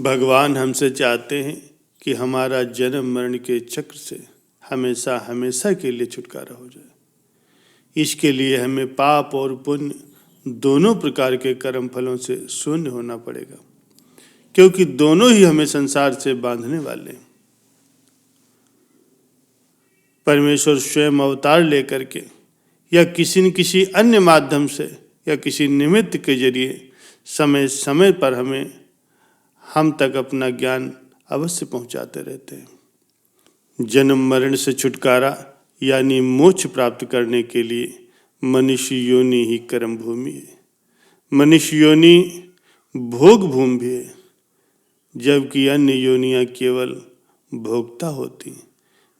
भगवान हमसे चाहते हैं कि हमारा जन्म मरण के चक्र से हमेशा हमेशा के लिए छुटकारा हो जाए। इसके लिए हमें पाप और पुण्य दोनों प्रकार के कर्म फलों से शून्य होना पड़ेगा, क्योंकि दोनों ही हमें संसार से बांधने वाले हैं। परमेश्वर स्वयं अवतार लेकर के या किसी न किसी अन्य माध्यम से या किसी निमित्त के जरिए समय समय पर हम तक अपना ज्ञान अवश्य पहुंचाते रहते हैं। जन्म मरण से छुटकारा यानी मोक्ष प्राप्त करने के लिए मनुष्य योनि ही कर्म भूमि है। मनुष्य योनि भोग भूमि भी है, जबकि अन्य योनियां केवल भोक्ता होती हैं,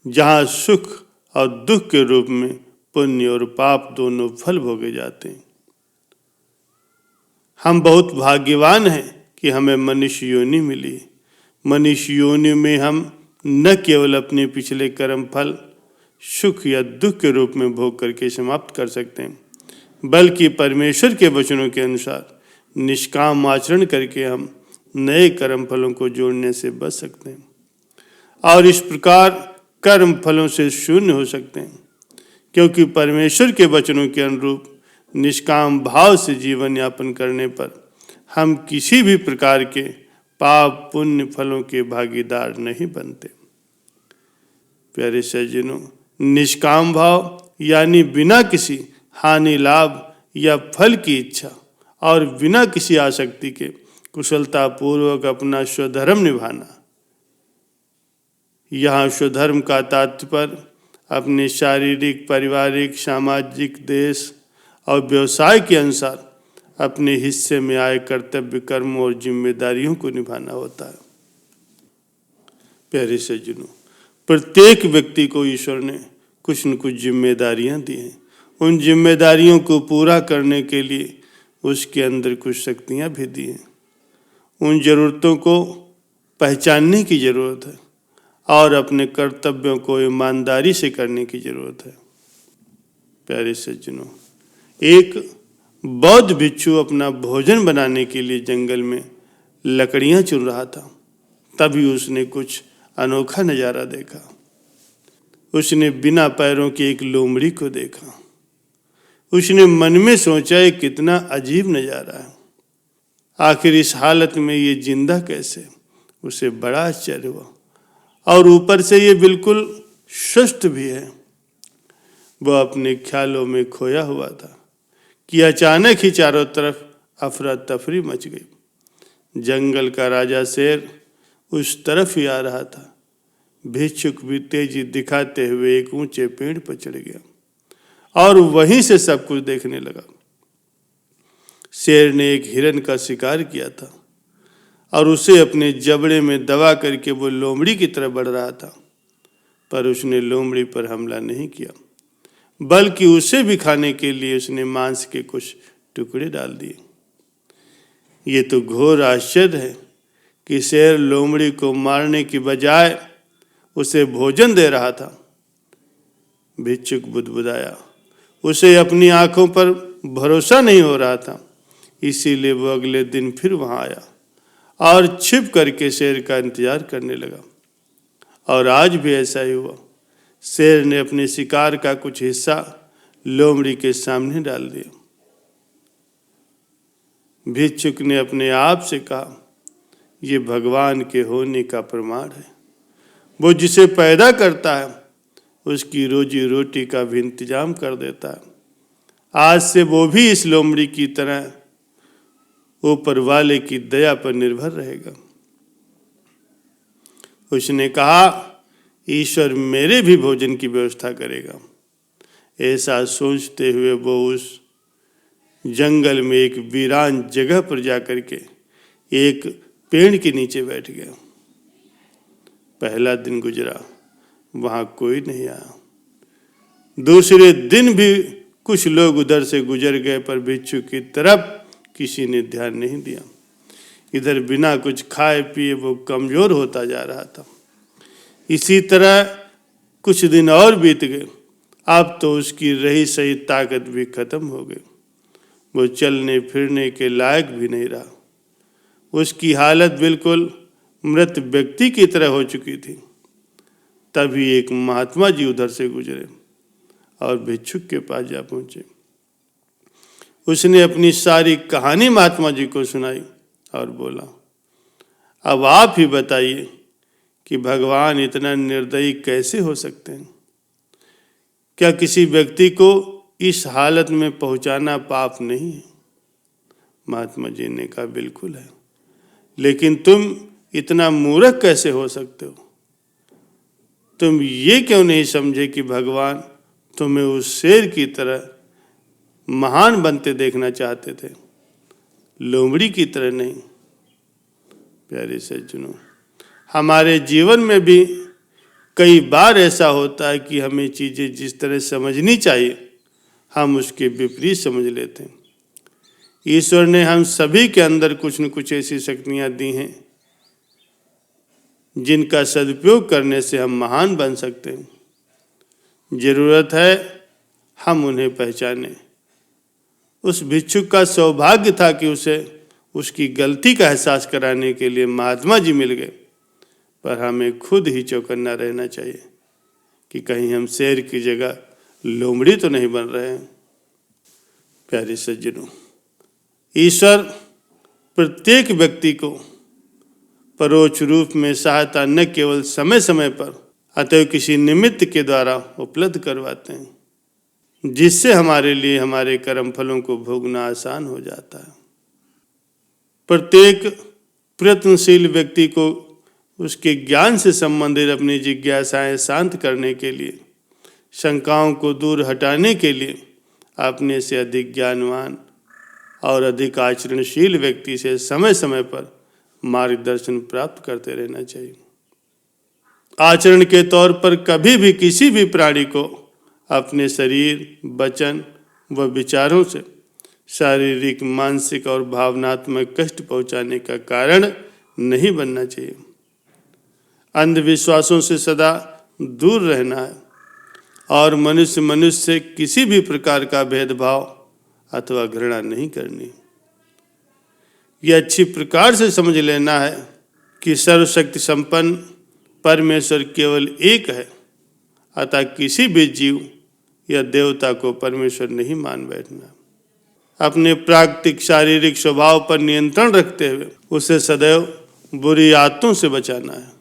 जहाँ सुख और दुख के रूप में पुण्य और पाप दोनों फल भोगे जाते हैं। हम बहुत भाग्यवान हैं कि हमें मनुष्य योनि मिली। मनुष्य योनि में हम न केवल अपने पिछले कर्म फल सुख या दुख के रूप में भोग करके समाप्त कर सकते हैं, बल्कि परमेश्वर के वचनों के अनुसार निष्काम आचरण करके हम नए कर्म फलों को जोड़ने से बच सकते हैं और इस प्रकार कर्म फलों से शून्य हो सकते हैं, क्योंकि परमेश्वर के वचनों के अनुरूप निष्काम भाव से जीवन यापन करने पर हम किसी भी प्रकार के पाप पुण्य फलों के भागीदार नहीं बनते। प्यारे सज्जनों, निष्काम भाव यानी बिना किसी हानि लाभ या फल की इच्छा और बिना किसी आसक्ति के कुशलता पूर्वक अपना स्वधर्म निभाना। यहाँ स्वधर्म का तात्पर्य अपने शारीरिक, पारिवारिक, सामाजिक, देश और व्यवसाय के अनुसार अपने हिस्से में आए कर्तव्य कर्म और जिम्मेदारियों को निभाना होता है। प्यारे सज्जनों, प्रत्येक व्यक्ति को ईश्वर ने कुछ न कुछ जिम्मेदारियां दी हैं। उन जिम्मेदारियों को पूरा करने के लिए उसके अंदर कुछ शक्तियां भी दी हैं। उन जरूरतों को पहचानने की जरूरत है और अपने कर्तव्यों को ईमानदारी से करने की जरूरत है। प्यारे सज्जनों, एक बौद्ध भिक्षु अपना भोजन बनाने के लिए जंगल में लकड़ियां चुन रहा था। तभी उसने कुछ अनोखा नजारा देखा। उसने बिना पैरों की एक लोमड़ी को देखा। उसने मन में सोचा, ये कितना अजीब नजारा है, आखिर इस हालत में ये जिंदा कैसे? उसे बड़ा आश्चर्य हुआ और ऊपर से ये बिल्कुल स्वस्थ भी है। वह अपने ख्यालों में खोया हुआ था कि अचानक ही चारों तरफ अफरा तफरी मच गई। जंगल का राजा शेर उस तरफ ही आ रहा था। भिक्षुक भी तेजी दिखाते हुए एक ऊंचे पेड़ पर चढ़ गया और वहीं से सब कुछ देखने लगा। शेर ने एक हिरन का शिकार किया था और उसे अपने जबड़े में दबा करके वो लोमड़ी की तरफ बढ़ रहा था, पर उसने लोमड़ी पर हमला नहीं किया, बल्कि उसे भी खाने के लिए उसने मांस के कुछ टुकड़े डाल दिए। ये तो घोर आश्चर्य है कि शेर लोमड़ी को मारने की बजाय उसे भोजन दे रहा था। भिक्षुक बुदबुदाया। उसे अपनी आंखों पर भरोसा नहीं हो रहा था, इसीलिए वो अगले दिन फिर वहां आया और छिप करके शेर का इंतजार करने लगा। और आज भी ऐसा ही हुआ। शेर ने अपने शिकार का कुछ हिस्सा लोमड़ी के सामने डाल दिया। भिक्षुक ने अपने आप से कहा, ये भगवान के होने का प्रमाण है। वो जिसे पैदा करता है उसकी रोजी रोटी का भी इंतजाम कर देता है। आज से वो भी इस लोमड़ी की तरह ऊपर वाले की दया पर निर्भर रहेगा। उसने कहा, ईश्वर मेरे भी भोजन की व्यवस्था करेगा। ऐसा सोचते हुए वो उस जंगल में एक वीरान जगह पर जाकर के एक पेड़ के नीचे बैठ गया। पहला दिन गुजरा, वहां कोई नहीं आया। दूसरे दिन भी कुछ लोग उधर से गुजर गए, पर भिक्षु की तरफ किसी ने ध्यान नहीं दिया। इधर बिना कुछ खाए पिए वो कमजोर होता जा रहा था। इसी तरह कुछ दिन और बीत गए। अब तो उसकी रही सही ताकत भी खत्म हो गई। वो चलने फिरने के लायक भी नहीं रहा। उसकी हालत बिल्कुल मृत व्यक्ति की तरह हो चुकी थी। तभी एक महात्मा जी उधर से गुजरे और भिक्षुक के पास जा पहुंचे। उसने अपनी सारी कहानी महात्मा जी को सुनाई और बोला, अब आप ही बताइए कि भगवान इतना निर्दयी कैसे हो सकते हैं? क्या किसी व्यक्ति को इस हालत में पहुंचाना पाप नहीं है? महात्मा जी ने कहा, बिल्कुल है, लेकिन तुम इतना मूर्ख कैसे हो सकते हो? तुम ये क्यों नहीं समझे कि भगवान तुम्हें उस शेर की तरह महान बनते देखना चाहते थे, लोमड़ी की तरह नहीं। प्यारे सज्जनों, हमारे जीवन में भी कई बार ऐसा होता है कि हमें चीजें जिस तरह समझनी चाहिए हम उसके विपरीत समझ लेते हैं। ईश्वर ने हम सभी के अंदर कुछ न कुछ ऐसी शक्तियां दी हैं जिनका सदुपयोग करने से हम महान बन सकते हैं। जरूरत है हम उन्हें पहचानें। उस भिक्षुक का सौभाग्य था कि उसे उसकी गलती का एहसास कराने के लिए महात्मा जी मिल गए, पर हमें खुद ही चौकन्ना रहना चाहिए कि कहीं हम शेर की जगह लोमड़ी तो नहीं बन रहे हैं। प्यारे सज्जनों, ईश्वर प्रत्येक व्यक्ति को परोक्ष रूप में सहायता न केवल समय समय पर अतः किसी निमित्त के द्वारा उपलब्ध करवाते हैं, जिससे हमारे लिए हमारे कर्म फलों को भोगना आसान हो जाता है। प्रत्येक प्रयत्नशील व्यक्ति को उसके ज्ञान से संबंधित अपनी जिज्ञासाएं शांत करने के लिए, शंकाओं को दूर हटाने के लिए अपने से अधिक ज्ञानवान और अधिक आचरणशील व्यक्ति से समय समय पर मार्गदर्शन प्राप्त करते रहना चाहिए। आचरण के तौर पर कभी भी किसी भी प्राणी को अपने शरीर, वचन व विचारों से शारीरिक, मानसिक और भावनात्मक कष्ट पहुंचाने का कारण नहीं बनना चाहिए। अंधविश्वासों से सदा दूर रहना है और मनुष्य से किसी भी प्रकार का भेदभाव अथवा घृणा नहीं करनी। यह अच्छी प्रकार से समझ लेना है कि सर्वशक्ति संपन्न परमेश्वर केवल एक है, अतः किसी भी जीव या देवता को परमेश्वर नहीं मान बैठना। अपने प्राकृतिक शारीरिक स्वभाव पर नियंत्रण रखते हुए उसे सदैव बुरी आदतों से बचाना है।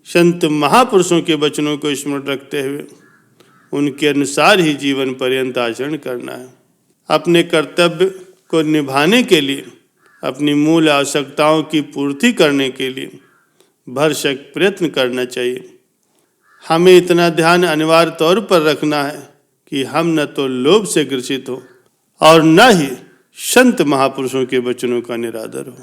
संत महापुरुषों के वचनों को स्मरण रखते हुए उनके अनुसार ही जीवन पर्यंत आचरण करना है। अपने कर्तव्य को निभाने के लिए, अपनी मूल आवश्यकताओं की पूर्ति करने के लिए भरसक प्रयत्न करना चाहिए। हमें इतना ध्यान अनिवार्य तौर पर रखना है कि हम न तो लोभ से ग्रसित हो और न ही संत महापुरुषों के वचनों का निरादर हो।